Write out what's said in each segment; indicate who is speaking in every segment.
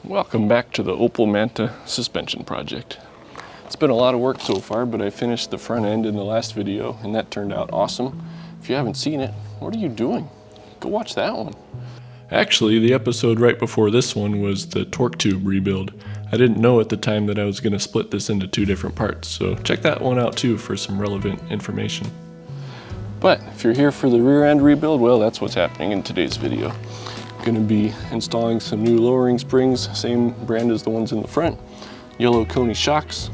Speaker 1: Welcome back to the Opel Manta suspension project. It's been a lot of work so far, but I finished the front end in the last video and that turned out awesome. If you haven't seen it, what are you doing? Go watch that one. Actually, the episode right before this one was the torque tube rebuild. I didn't know at the time that I was going to split this into two different parts, so check that one out too for some relevant information. But if you're here for the rear end rebuild, well, that's what's happening in today's video. Going to be installing some new lowering springs, same brand as the ones in the front, yellow Coney shocks,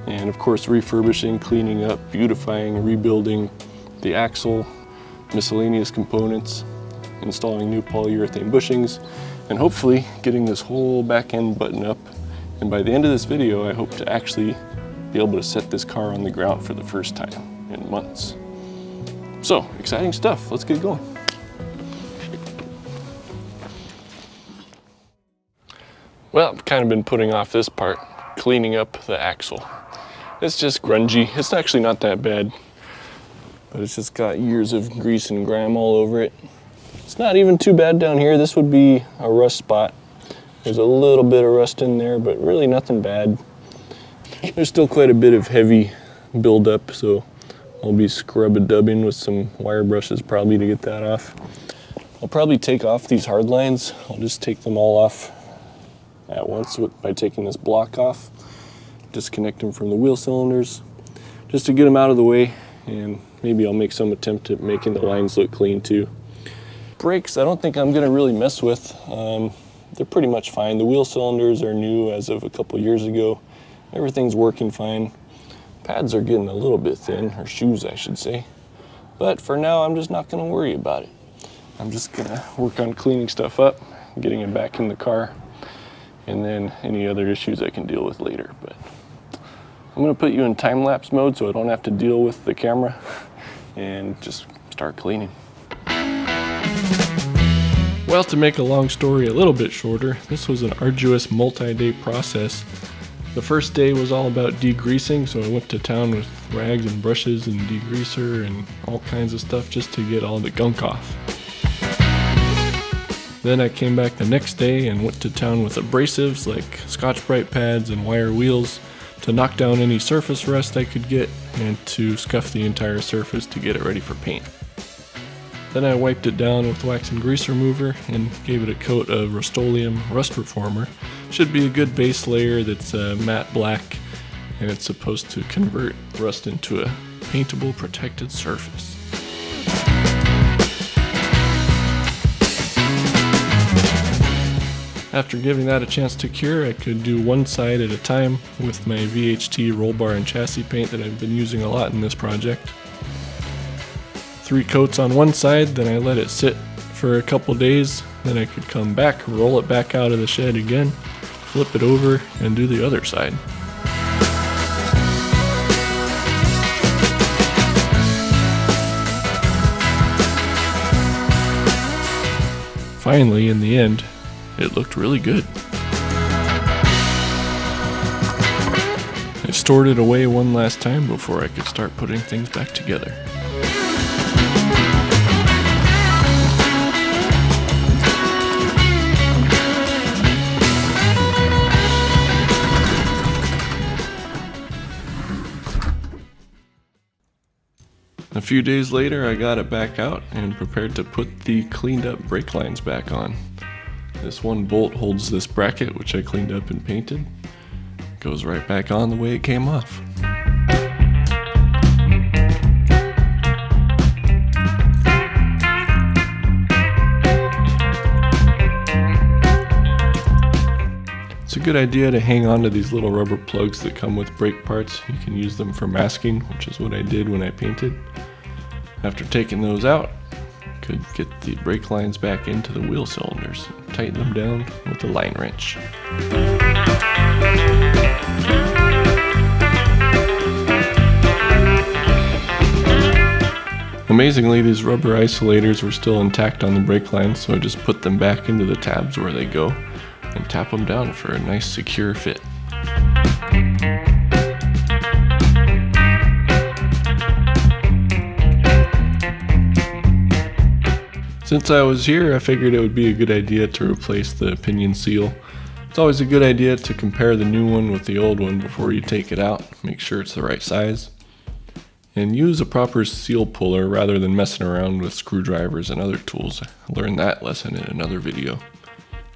Speaker 1: and of course refurbishing, cleaning up, beautifying, rebuilding the axle, miscellaneous components, installing new polyurethane bushings, and hopefully getting this whole back end button up. And by the end of this video, I hope to actually be able to set this car on the ground for the first time in months. So, exciting stuff. Let's get going. Well, I've kind of been putting off this part, cleaning up the axle. It's just grungy. It's actually not that bad, but it's just got years of grease and grime all over it. It's not even too bad down here. This would be a rust spot. There's a little bit of rust in there, but really nothing bad. There's still quite a bit of heavy buildup, so I'll be scrub-a-dubbing with some wire brushes probably to get that off. I'll probably take off these hard lines. I'll just take them all off at once by taking this block off, disconnect them from the wheel cylinders, just to get them out of the way, and maybe I'll make some attempt at making the lines look clean too. Brakes, I don't think I'm going to really mess with. They're pretty much fine. The wheel cylinders are new as of a couple years ago. Everything's working fine. Pads are getting a little bit thin, or shoes I should say. But for now, I'm just not going to worry about it. I'm just going to work on cleaning stuff up, getting it back in the car, and then any other issues I can deal with later. But I'm going to put you in time-lapse mode so I don't have to deal with the camera and just start cleaning. Well, to make a long story a little bit shorter, this was an arduous multi-day process. The first day was all about degreasing, so I went to town with rags and brushes and degreaser and all kinds of stuff just to get all the gunk off. Then I came back the next day and went to town with abrasives like Scotch-Brite pads and wire wheels to knock down any surface rust I could get and to scuff the entire surface to get it ready for paint. Then I wiped it down with wax and grease remover and gave it a coat of Rust-Oleum Rust Reformer. Should be a good base layer that's matte black, and it's supposed to convert rust into a paintable protected surface. After giving that a chance to cure, I could do one side at a time with my VHT roll bar and chassis paint that I've been using a lot in this project. 3 coats on one side, then I let it sit for a couple days, then I could come back, roll it back out of the shed again, flip it over, and do the other side. Finally, in the end, it looked really good. I stored it away one last time before I could start putting things back together. A few days later, I got it back out and prepared to put the cleaned up brake lines back on. This one bolt holds this bracket, which I cleaned up and painted. It goes right back on the way it came off. It's a good idea to hang on to these little rubber plugs that come with brake parts. You can use them for masking, which is what I did when I painted. After taking those out, could get the brake lines back into the wheel cylinders and tighten them down with a line wrench. Amazingly, these rubber isolators were still intact on the brake lines, so I just put them back into the tabs where they go and tap them down for a nice secure fit. Since I was here, I figured it would be a good idea to replace the pinion seal. It's always a good idea to compare the new one with the old one before you take it out. Make sure it's the right size. And use a proper seal puller rather than messing around with screwdrivers and other tools. I learned that lesson in another video.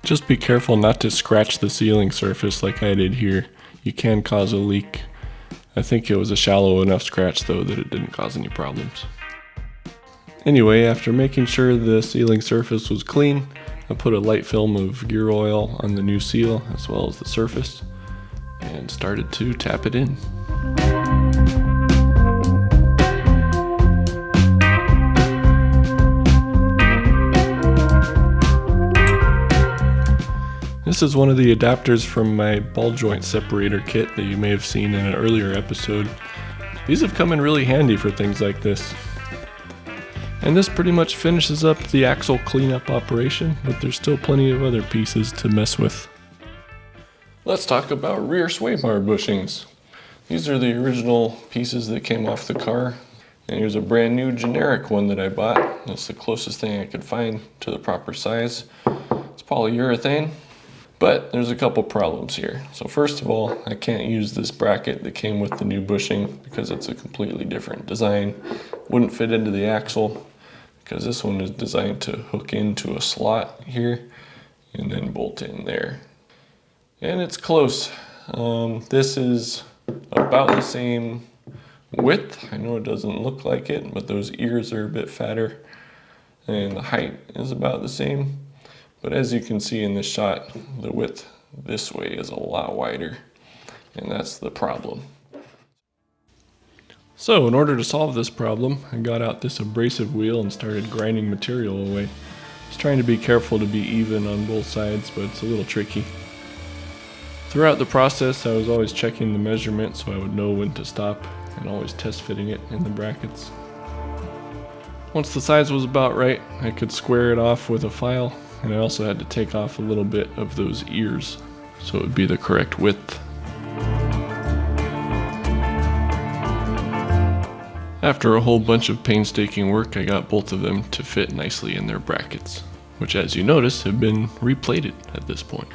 Speaker 1: Just be careful not to scratch the sealing surface like I did here. You can cause a leak. I think it was a shallow enough scratch though that it didn't cause any problems. Anyway, after making sure the sealing surface was clean, I put a light film of gear oil on the new seal as well as the surface and started to tap it in. This is one of the adapters from my ball joint separator kit that you may have seen in an earlier episode. These have come in really handy for things like this. And this pretty much finishes up the axle cleanup operation, but there's still plenty of other pieces to mess with. Let's talk about rear sway bar bushings. These are the original pieces that came off the car. And here's a brand new generic one that I bought. That's the closest thing I could find to the proper size. It's polyurethane. But there's a couple problems here. So first of all, I can't use this bracket that came with the new bushing because it's a completely different design. Wouldn't fit into the axle because this one is designed to hook into a slot here and then bolt in there. And it's close. This is about the same width. I know it doesn't look like it, but those ears are a bit fatter and the height is about the same. But as you can see in this shot, the width this way is a lot wider, and that's the problem. So in order to solve this problem, I got out this abrasive wheel and started grinding material away. I was trying to be careful to be even on both sides, but it's a little tricky. Throughout the process, I was always checking the measurement so I would know when to stop, and always test fitting it in the brackets. Once the size was about right, I could square it off with a file. And I also had to take off a little bit of those ears so it would be the correct width. After a whole bunch of painstaking work, I got both of them to fit nicely in their brackets, which as you notice have been replated at this point.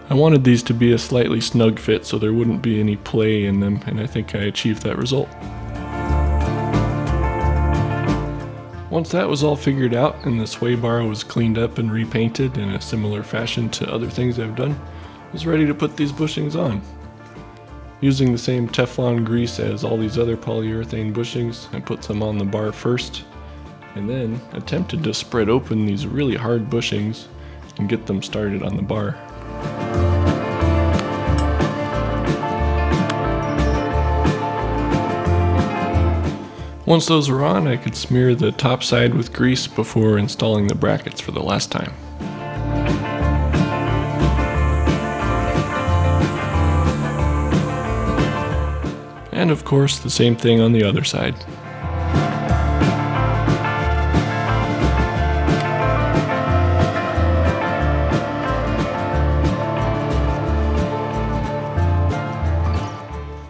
Speaker 1: I wanted these to be a slightly snug fit so there wouldn't be any play in them, and I think I achieved that result. Once that was all figured out and the sway bar was cleaned up and repainted in a similar fashion to other things I've done, I was ready to put these bushings on. Using the same Teflon grease as all these other polyurethane bushings, I put some on the bar first, and then attempted to spread open these really hard bushings and get them started on the bar. Once those were on, I could smear the top side with grease before installing the brackets for the last time. And of course, the same thing on the other side.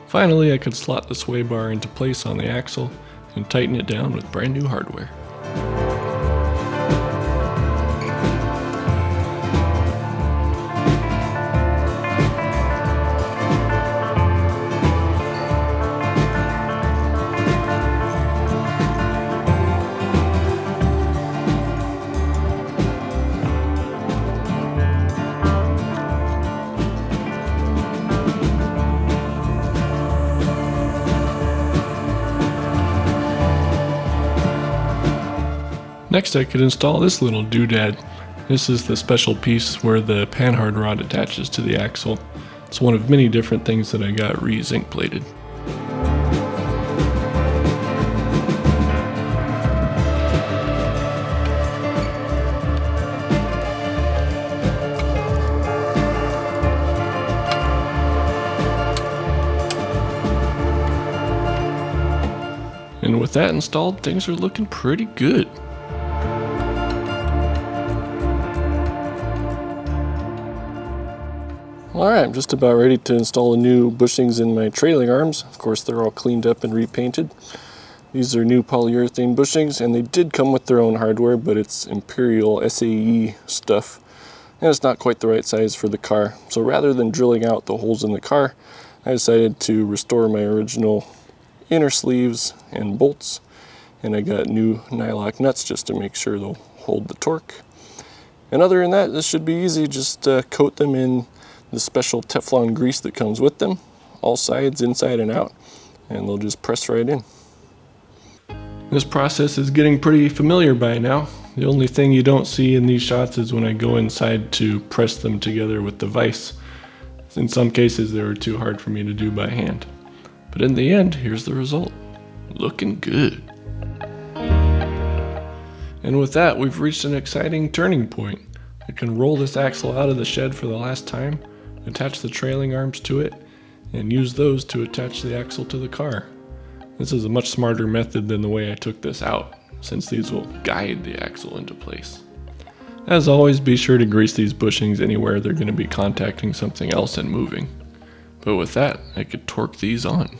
Speaker 1: Finally, I could slot the sway bar into place on the axle and tighten it down with brand new hardware. Next I could install this little doodad. This is the special piece where the Panhard rod attaches to the axle. It's one of many different things that I got re-zinc plated. And with that installed, things are looking pretty good. Alright, I'm just about ready to install the new bushings in my trailing arms. Of course, they're all cleaned up and repainted. These are new polyurethane bushings, and they did come with their own hardware, but it's Imperial SAE stuff, and it's not quite the right size for the car. So rather than drilling out the holes in the car, I decided to restore my original inner sleeves and bolts, and I got new nylock nuts just to make sure they'll hold the torque. And other than that, this should be easy. Just coat them in the special Teflon grease that comes with them, all sides, inside and out, and they'll just press right in. This process is getting pretty familiar by now. The only thing you don't see in these shots is when I go inside to press them together with the vise. In some cases they were too hard for me to do by hand. But in the end, here's the result. Looking good. And with that, we've reached an exciting turning point. I can roll this axle out of the shed for the last time, attach the trailing arms to it, and use those to attach the axle to the car. This is a much smarter method than the way I took this out, since these will guide the axle into place. As always, be sure to grease these bushings anywhere they're going to be contacting something else and moving. But with that, I could torque these on.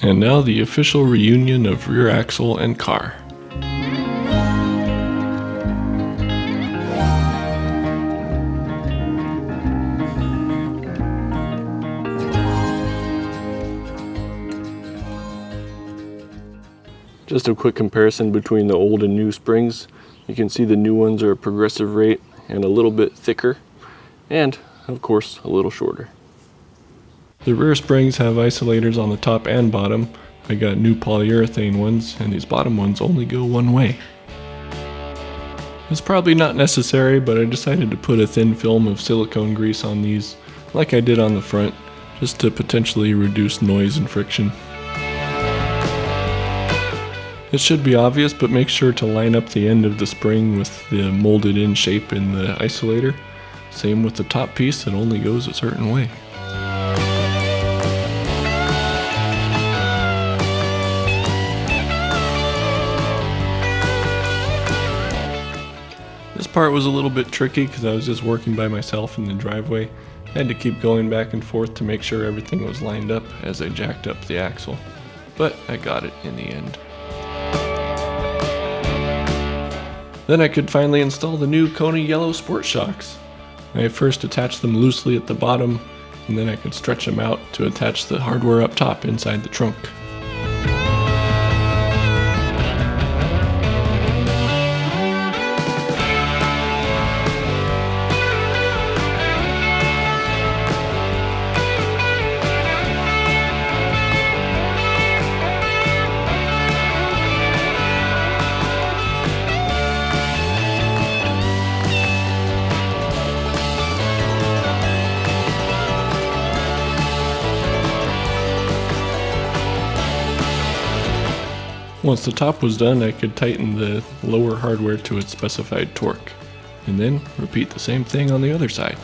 Speaker 1: And now the official reunion of rear axle and car. Just a quick comparison between the old and new springs. You can see the new ones are a progressive rate and a little bit thicker, and of course a little shorter. The rear springs have isolators on the top and bottom. I got new polyurethane ones, and these bottom ones only go one way. It's probably not necessary, but I decided to put a thin film of silicone grease on these, like I did on the front, just to potentially reduce noise and friction. It should be obvious, but make sure to line up the end of the spring with the molded in shape in the isolator. Same with the top piece, it only goes a certain way. This part was a little bit tricky because I was just working by myself in the driveway. I had to keep going back and forth to make sure everything was lined up as I jacked up the axle. But I got it in the end. Then I could finally install the new Kona yellow sport shocks. I first attached them loosely at the bottom, and then I could stretch them out to attach the hardware up top inside the trunk. Once the top was done, I could tighten the lower hardware to its specified torque, and then repeat the same thing on the other side.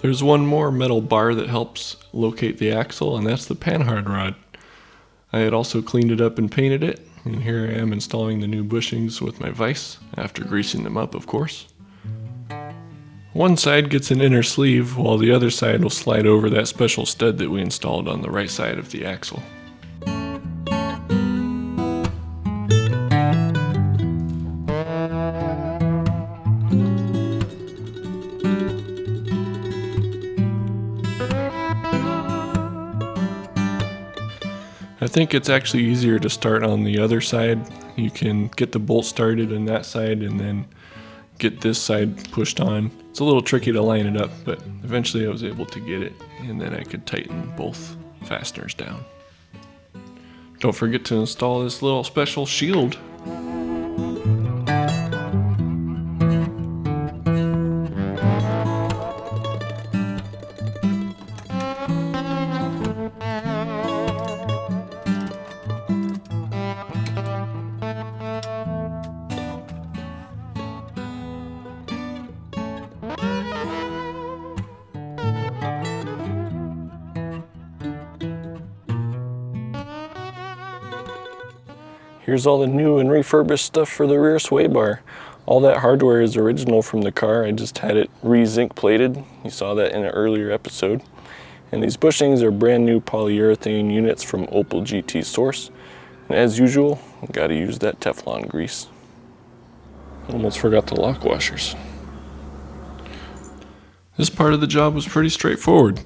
Speaker 1: There's one more metal bar that helps locate the axle, and that's the Panhard rod. I had also cleaned it up and painted it, and here I am installing the new bushings with my vise, after greasing them up, of course. One side gets an inner sleeve, while the other side will slide over that special stud that we installed on the right side of the axle. I think it's actually easier to start on the other side. You can get the bolt started on that side and then get this side pushed on. It's a little tricky to line it up, but eventually I was able to get it, and then I could tighten both fasteners down. Don't forget to install this little special shield. Here's all the new and refurbished stuff for the rear sway bar. All that hardware is original from the car. I just had it re-zinc plated. You saw that in an earlier episode. And these bushings are brand new polyurethane units from Opel GT source. And as usual, got to use that Teflon grease. Almost forgot the lock washers. This part of the job was pretty straightforward.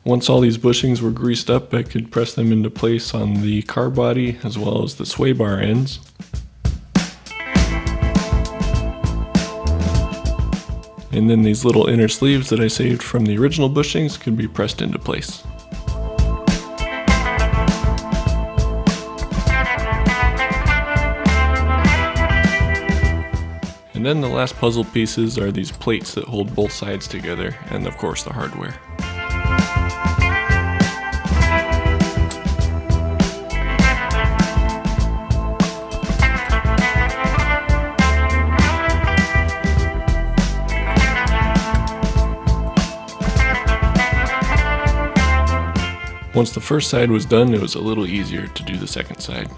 Speaker 1: Once all these bushings were greased up, I could press them into place on the car body as well as the sway bar ends. And then these little inner sleeves that I saved from the original bushings could be pressed into place. And then the last puzzle pieces are these plates that hold both sides together, and of course the hardware. Once the first side was done, it was a little easier to do the second side.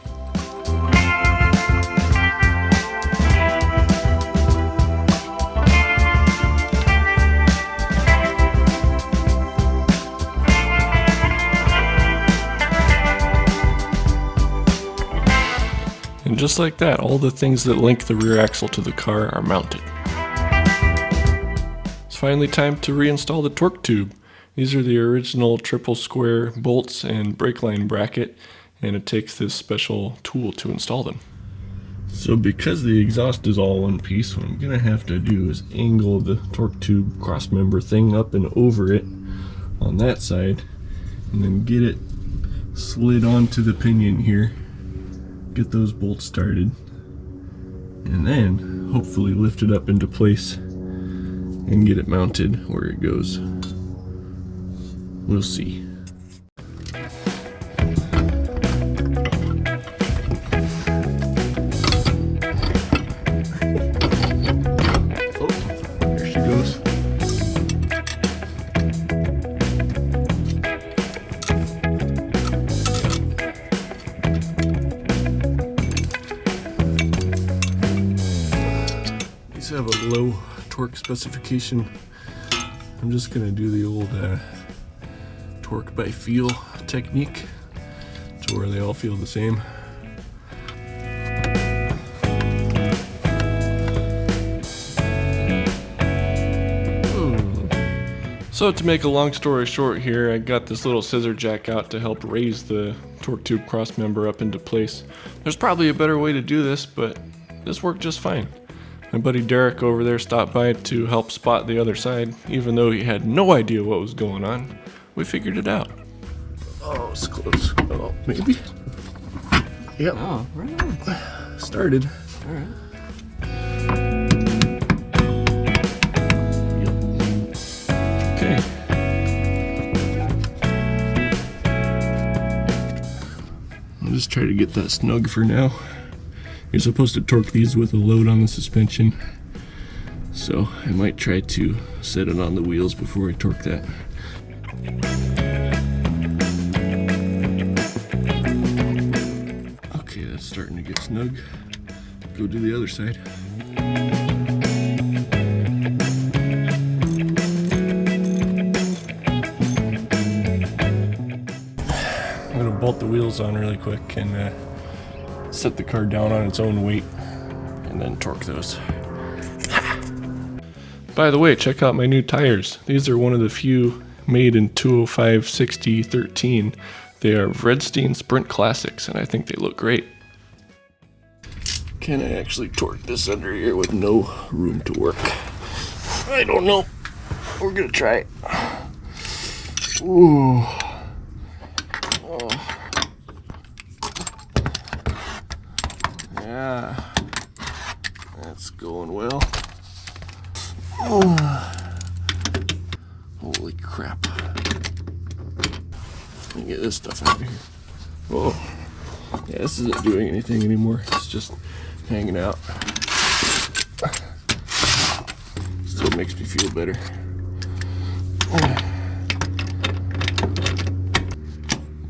Speaker 1: And just like that, all the things that link the rear axle to the car are mounted. It's finally time to reinstall the torque tube. These are the original triple square bolts and brake line bracket, and it takes this special tool to install them. So because the exhaust is all one piece, what I'm gonna have to do is angle the torque tube cross member thing up and over it on that side, and then get it slid onto the pinion here, get those bolts started, and then hopefully lift it up into place and get it mounted where it goes. We'll see. Oh, there she goes. These have a low torque specification. I'm just gonna do the old torque by feel technique to where they all feel the same. So to make a long story short here, I got this little scissor jack out to help raise the torque tube cross member up into place. There's probably a better way to do this, but this worked just fine. My buddy Derek over there stopped by to help spot the other side, even though he had no idea what was going on. We figured it out. Oh, it's close. Oh, maybe? Yep.
Speaker 2: Oh, right on.
Speaker 1: Started.
Speaker 2: All right.
Speaker 1: Okay. I'll just try to get that snug for now. You're supposed to torque these with a load on the suspension, so I might try to set it on the wheels before I torque that. Okay, that's starting to get snug. Go do the other side. I'm gonna bolt the wheels on really quick and set the car down on its own weight and then torque those. By the way, check out my new tires. These are one of the few made in 205/60/13. They are Vredstein Sprint Classics, and I think they look great. Can I actually torque this under here with no room to work? I don't know. We're gonna try it. Ooh. Oh. Yeah, that's going well. Oh. Holy crap. Let me get this stuff out of here. Oh, yeah, this isn't doing anything anymore. It's just hanging out. Still makes me feel better.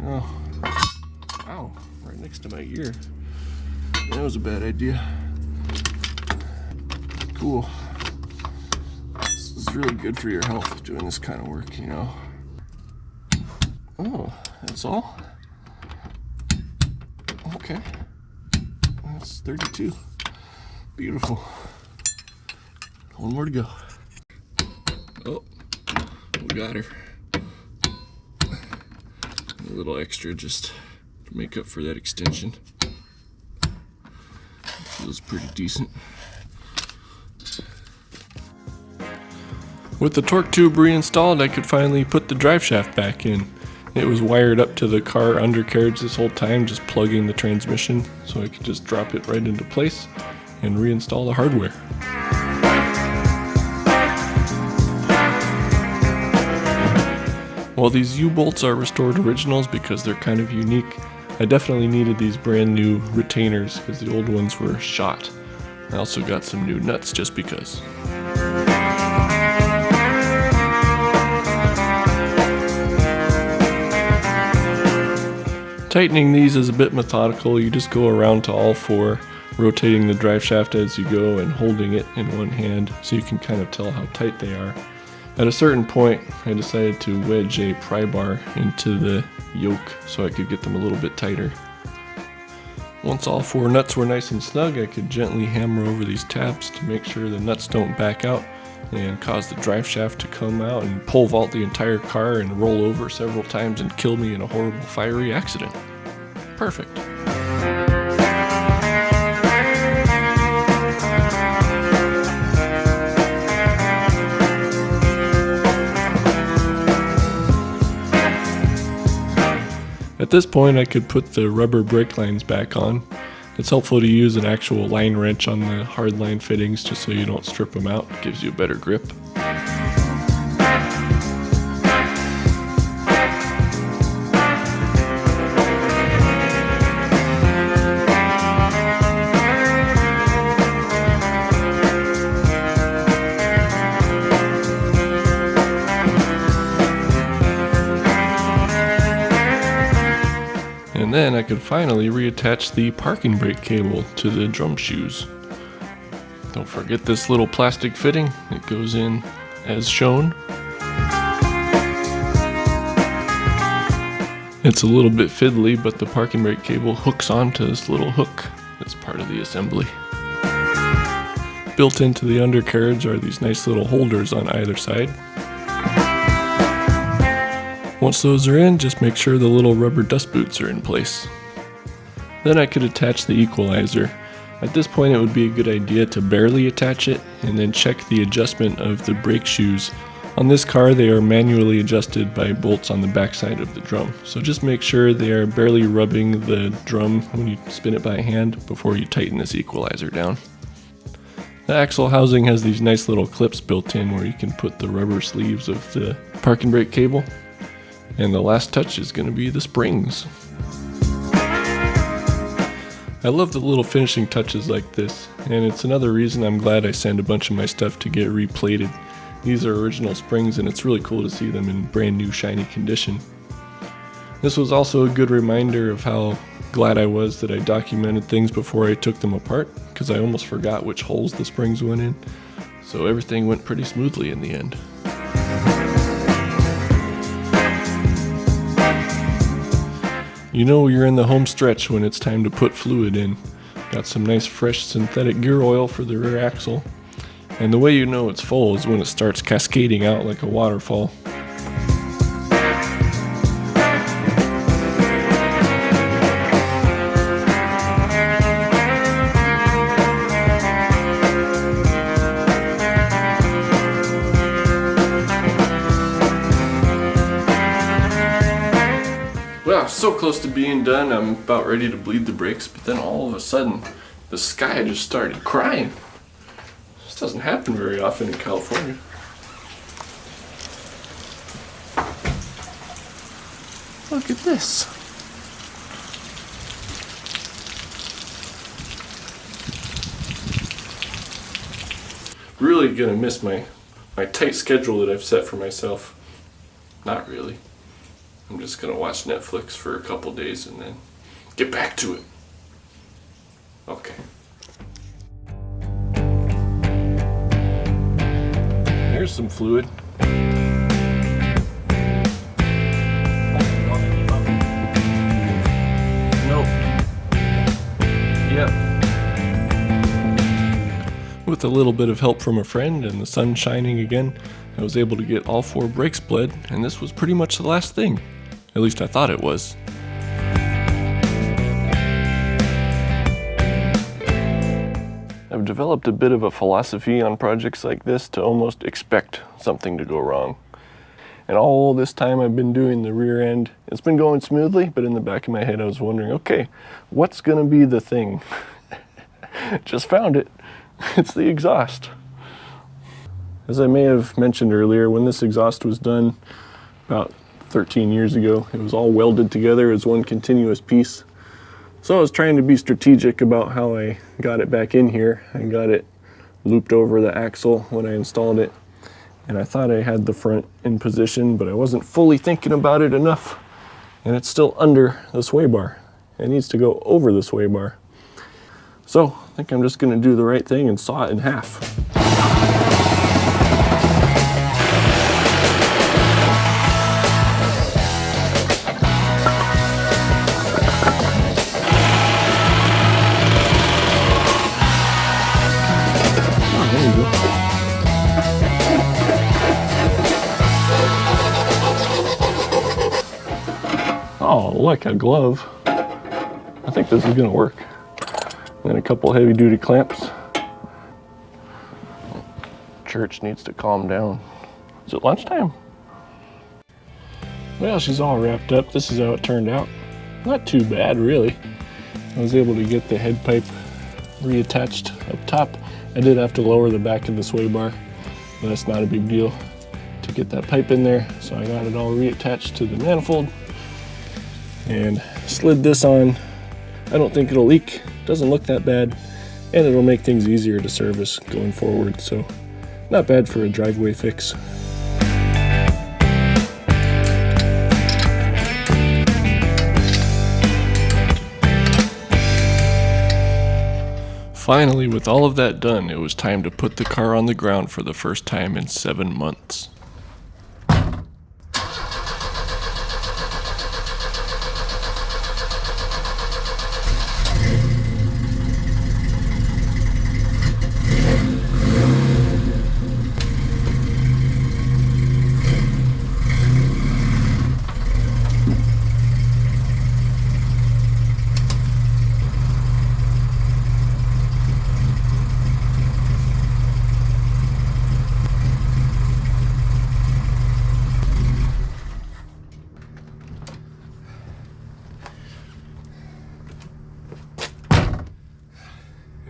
Speaker 1: Oh, ow, right next to my ear. That was a bad idea. Cool. This is really good for your health, doing this kind of work, you know. Oh, that's all? Okay. That's 32. Beautiful. One more to go. Oh, we got her. A little extra just to make up for that extension. Feels pretty decent. With the torque tube reinstalled, I could finally put the drive shaft back in. It was wired up to the car undercarriage this whole time, just plugging the transmission, so I could just drop it right into place and reinstall the hardware. While these U-bolts are restored originals because they're kind of unique, I definitely needed these brand new retainers because the old ones were shot. I also got some new nuts just because. Tightening these is a bit methodical. You just go around to all four, rotating the drive shaft as you go and holding it in one hand so you can kind of tell how tight they are. At a certain point, I decided to wedge a pry bar into the yoke so I could get them a little bit tighter. Once all four nuts were nice and snug, I could gently hammer over these tabs to make sure the nuts don't back out and cause the drive shaft to come out and pole vault the entire car and roll over several times and kill me in a horrible fiery accident. Perfect. At this point, I could put the rubber brake lines back on. It's helpful to use an actual line wrench on the hard line fittings just so you don't strip them out. It gives you a better grip. And then I could finally reattach the parking brake cable to the drum shoes. Don't forget this little plastic fitting. It goes in as shown. It's a little bit fiddly, but the parking brake cable hooks onto this little hook as part of the assembly. Built into the undercarriage are these nice little holders on either side. Once those are in, just make sure the little rubber dust boots are in place. Then I could attach the equalizer. At this point it would be a good idea to barely attach it and then check the adjustment of the brake shoes. On this car they are manually adjusted by bolts on the backside of the drum. So just make sure they are barely rubbing the drum when you spin it by hand before you tighten this equalizer down. The axle housing has these nice little clips built in where you can put the rubber sleeves of the parking brake cable. And the last touch is going to be the springs. I love the little finishing touches like this, and it's another reason I'm glad I sent a bunch of my stuff to get replated. These are original springs and it's really cool to see them in brand new shiny condition. This was also a good reminder of how glad I was that I documented things before I took them apart, because I almost forgot which holes the springs went in. So everything went pretty smoothly in the end. You know you're in the home stretch when it's time to put fluid in. Got some nice fresh synthetic gear oil for the rear axle. And the way you know it's full is when it starts cascading out like a waterfall. Well, so close to being done, I'm about ready to bleed the brakes, but then all of a sudden, the sky just started crying. This doesn't happen very often in California. Look at this. Really gonna miss my tight schedule that I've set for myself. Not really. I'm just gonna watch Netflix for a couple days and then get back to it. Okay. Here's some fluid. Nope. Yep. With a little bit of help from a friend and the sun shining again, I was able to get all 4 brakes bled, and this was pretty much the last thing. At least I thought it was. I've developed a bit of a philosophy on projects like this to almost expect something to go wrong. And all this time I've been doing the rear end, it's been going smoothly, but in the back of my head I was wondering, okay, what's gonna be the thing? Just found it. It's the exhaust. As I may have mentioned earlier, when this exhaust was done about 13 years ago, it was all welded together as one continuous piece. So I was trying to be strategic about how I got it back in here. I got it looped over the axle when I installed it, and I thought I had the front in position, but I wasn't fully thinking about it enough, and it's still under the sway bar. It needs to go over the sway bar. So I think I'm just going to do the right thing and saw it in half. Oh, like a glove. I think this is gonna work. And a couple heavy duty clamps. Church needs to calm down. Is it lunchtime? Well, she's all wrapped up. This is how it turned out. Not too bad, really. I was able to get the head pipe reattached up top. I did have to lower the back of the sway bar, but that's not a big deal to get that pipe in there. So I got it all reattached to the manifold and slid this on. I don't think it'll leak. Doesn't look that bad, and it'll make things easier to service going forward. So not bad for a driveway fix. Finally, with all of that done, it was time to put the car on the ground for the first time in 7 months.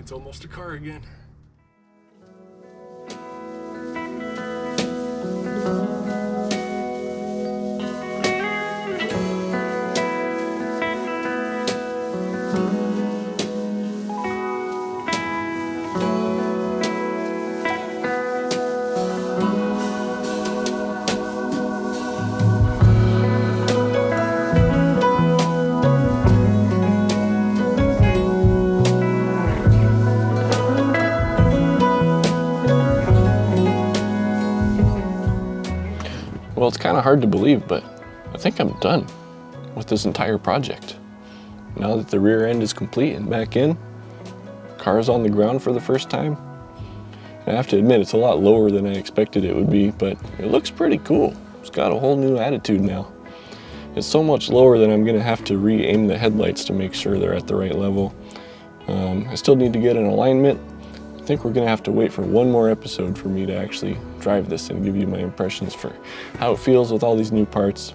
Speaker 1: It's almost a car again. Well, it's kind of hard to believe, but I think I'm done with this entire project. Now that the rear end is complete and back in, car's on the ground for the first time. And I have to admit, it's a lot lower than I expected it would be, but it looks pretty cool. It's got a whole new attitude now. It's so much lower that I'm gonna have to re-aim the headlights to make sure they're at the right level. I still need to get an alignment. I think we're gonna have to wait for one more episode for me to actually drive this and give you my impressions for how it feels with all these new parts.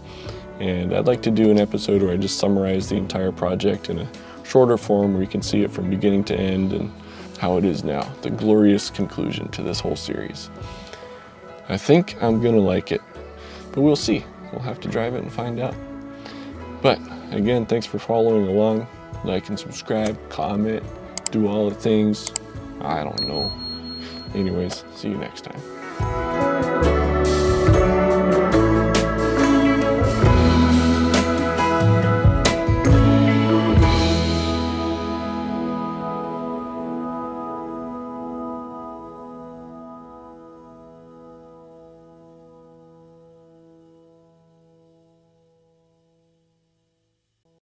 Speaker 1: And I'd like to do an episode where I just summarize the entire project in a shorter form where you can see it from beginning to end and how it is now, the glorious conclusion to this whole series. I think I'm gonna like it, but we'll see. We'll have to drive it and find out. But again, thanks for following along. Like and subscribe, comment, do all the things. I don't know. Anyways, see you next time.